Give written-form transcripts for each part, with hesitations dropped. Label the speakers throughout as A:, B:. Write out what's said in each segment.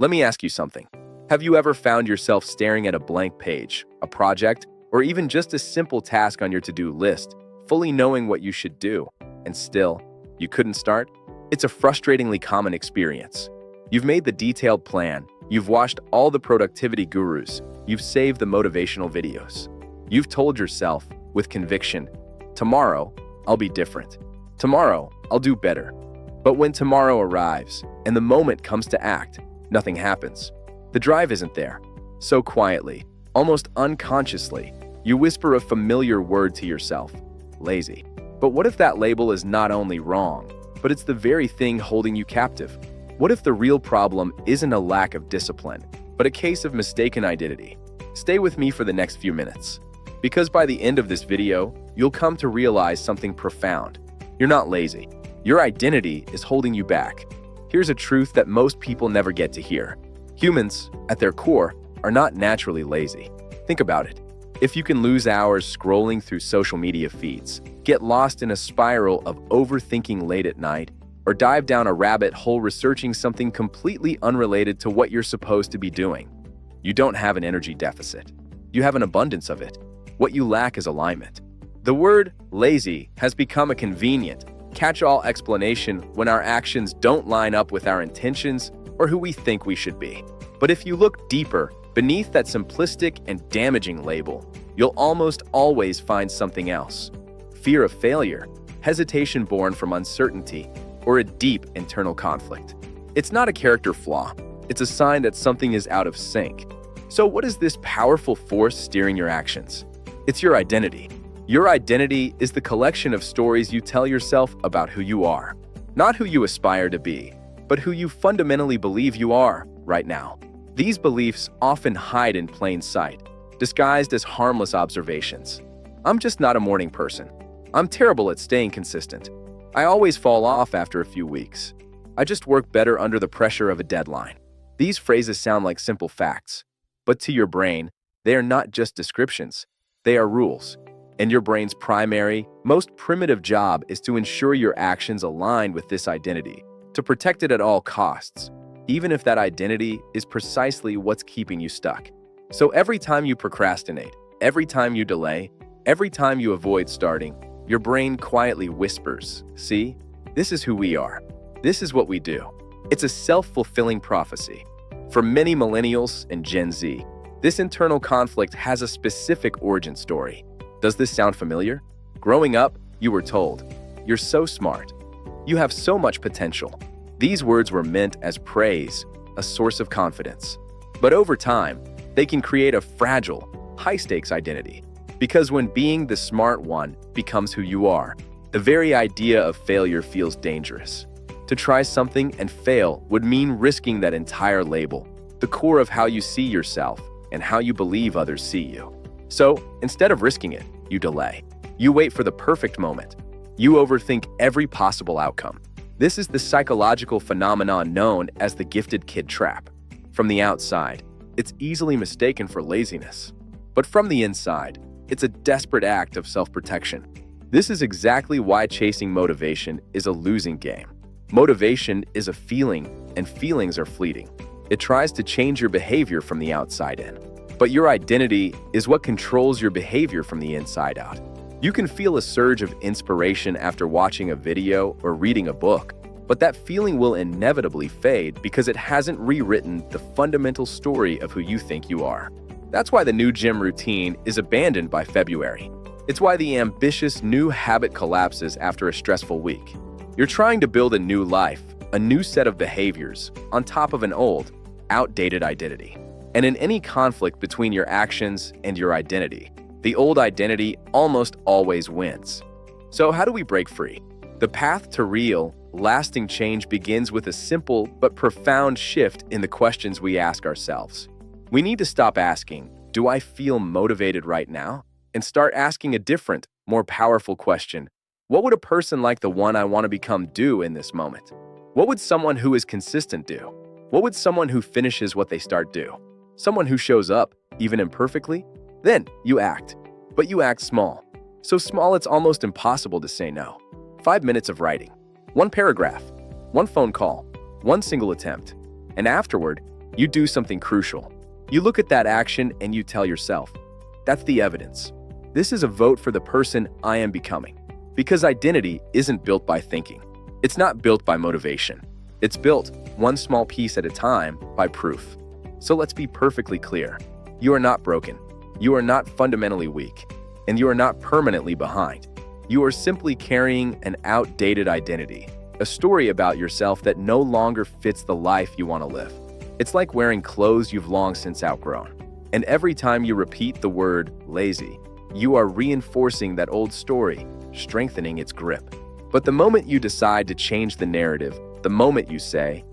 A: Let me ask you something. Have you ever found yourself staring at a blank page, a project, or even just a simple task on your to-do list, fully knowing what you should do, and still, you couldn't start? It's a frustratingly common experience. You've made the detailed plan, you've watched all the productivity gurus, you've saved the motivational videos. You've told yourself, with conviction, tomorrow, I'll be different. Tomorrow, I'll do better. But when tomorrow arrives, and the moment comes to act, nothing happens. The drive isn't there. So quietly, almost unconsciously, you whisper a familiar word to yourself, lazy. But what if that label is not only wrong, but it's the very thing holding you captive? What if the real problem isn't a lack of discipline, but a case of mistaken identity? Stay with me for the next few minutes, because by the end of this video, you'll come to realize something profound. You're not lazy. Your identity is holding you back. Here's a truth that most people never get to hear. Humans, at their core, are not naturally lazy. Think about it. If you can lose hours scrolling through social media feeds, get lost in a spiral of overthinking late at night, or dive down a rabbit hole researching something completely unrelated to what you're supposed to be doing, you don't have an energy deficit. You have an abundance of it. What you lack is alignment. The word lazy has become a convenient, catch-all explanation when our actions don't line up with our intentions or who we think we should be. But if you look deeper, beneath that simplistic and damaging label, you'll almost always find something else. Fear of failure, hesitation born from uncertainty, or a deep internal conflict. It's not a character flaw. It's a sign that something is out of sync. So what is this powerful force steering your actions? It's your identity. Your identity is the collection of stories you tell yourself about who you are. Not who you aspire to be, but who you fundamentally believe you are right now. These beliefs often hide in plain sight, disguised as harmless observations. I'm just not a morning person. I'm terrible at staying consistent. I always fall off after a few weeks. I just work better under the pressure of a deadline. These phrases sound like simple facts, but to your brain, they are not just descriptions. They are rules. And your brain's primary, most primitive job is to ensure your actions align with this identity, to protect it at all costs, even if that identity is precisely what's keeping you stuck. So every time you procrastinate, every time you delay, every time you avoid starting, your brain quietly whispers, see, this is who we are. This is what we do. It's a self-fulfilling prophecy. For many millennials and Gen Z, this internal conflict has a specific origin story. Does this sound familiar? Growing up, you were told, you're so smart. You have so much potential. These words were meant as praise, a source of confidence. But over time, they can create a fragile, high-stakes identity. Because when being the smart one becomes who you are, the very idea of failure feels dangerous. To try something and fail would mean risking that entire label, the core of how you see yourself and how you believe others see you. So, instead of risking it, you delay. You wait for the perfect moment. You overthink every possible outcome. This is the psychological phenomenon known as the gifted kid trap. From the outside, it's easily mistaken for laziness. But from the inside, it's a desperate act of self-protection. This is exactly why chasing motivation is a losing game. Motivation is a feeling, and feelings are fleeting. It tries to change your behavior from the outside in. But your identity is what controls your behavior from the inside out. You can feel a surge of inspiration after watching a video or reading a book, but that feeling will inevitably fade because it hasn't rewritten the fundamental story of who you think you are. That's why the new gym routine is abandoned by February. It's why the ambitious new habit collapses after a stressful week. You're trying to build a new life, a new set of behaviors, on top of an old, outdated identity. And in any conflict between your actions and your identity, the old identity almost always wins. So how do we break free? The path to real, lasting change begins with a simple but profound shift in the questions we ask ourselves. We need to stop asking, do I feel motivated right now? And start asking a different, more powerful question. What would a person like the one I want to become do in this moment? What would someone who is consistent do? What would someone who finishes what they start do? Someone who shows up, even imperfectly? Then you act. But you act small. So small it's almost impossible to say no. 5 minutes of writing. 1 paragraph. 1 phone call. 1 single attempt. And afterward, You do something crucial. You look at that action and you tell yourself, that's the evidence. This is a vote for the person I am becoming. Because identity isn't built by thinking. It's not built by motivation. It's built, one small piece at a time, by proof. So let's be perfectly clear. You are not broken. You are not fundamentally weak. And you are not permanently behind. You are simply carrying an outdated identity, a story about yourself that no longer fits the life you want to live. It's like wearing clothes you've long since outgrown. And every time you repeat the word lazy, you are reinforcing that old story, strengthening its grip. But the moment you decide to change the narrative, the moment you say,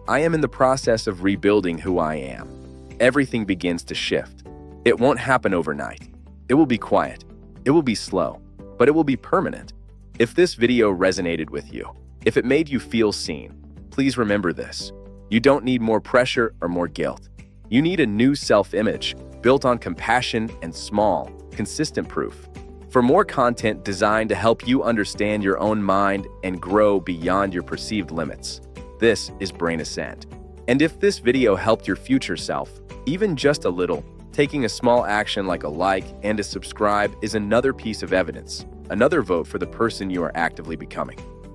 A: I am in the process of rebuilding who I am, everything begins to shift. It won't happen overnight. It will be quiet. It will be slow, but it will be permanent. If this video resonated with you, if it made you feel seen, please remember this. You don't need more pressure or more guilt. You need a new self-image built on compassion and small, consistent proof. For more content designed to help you understand your own mind and grow beyond your perceived limits, this is Brain Ascend. And if this video helped your future self, even just a little, taking a small action like a like and a subscribe is another piece of evidence, another vote for the person you are actively becoming.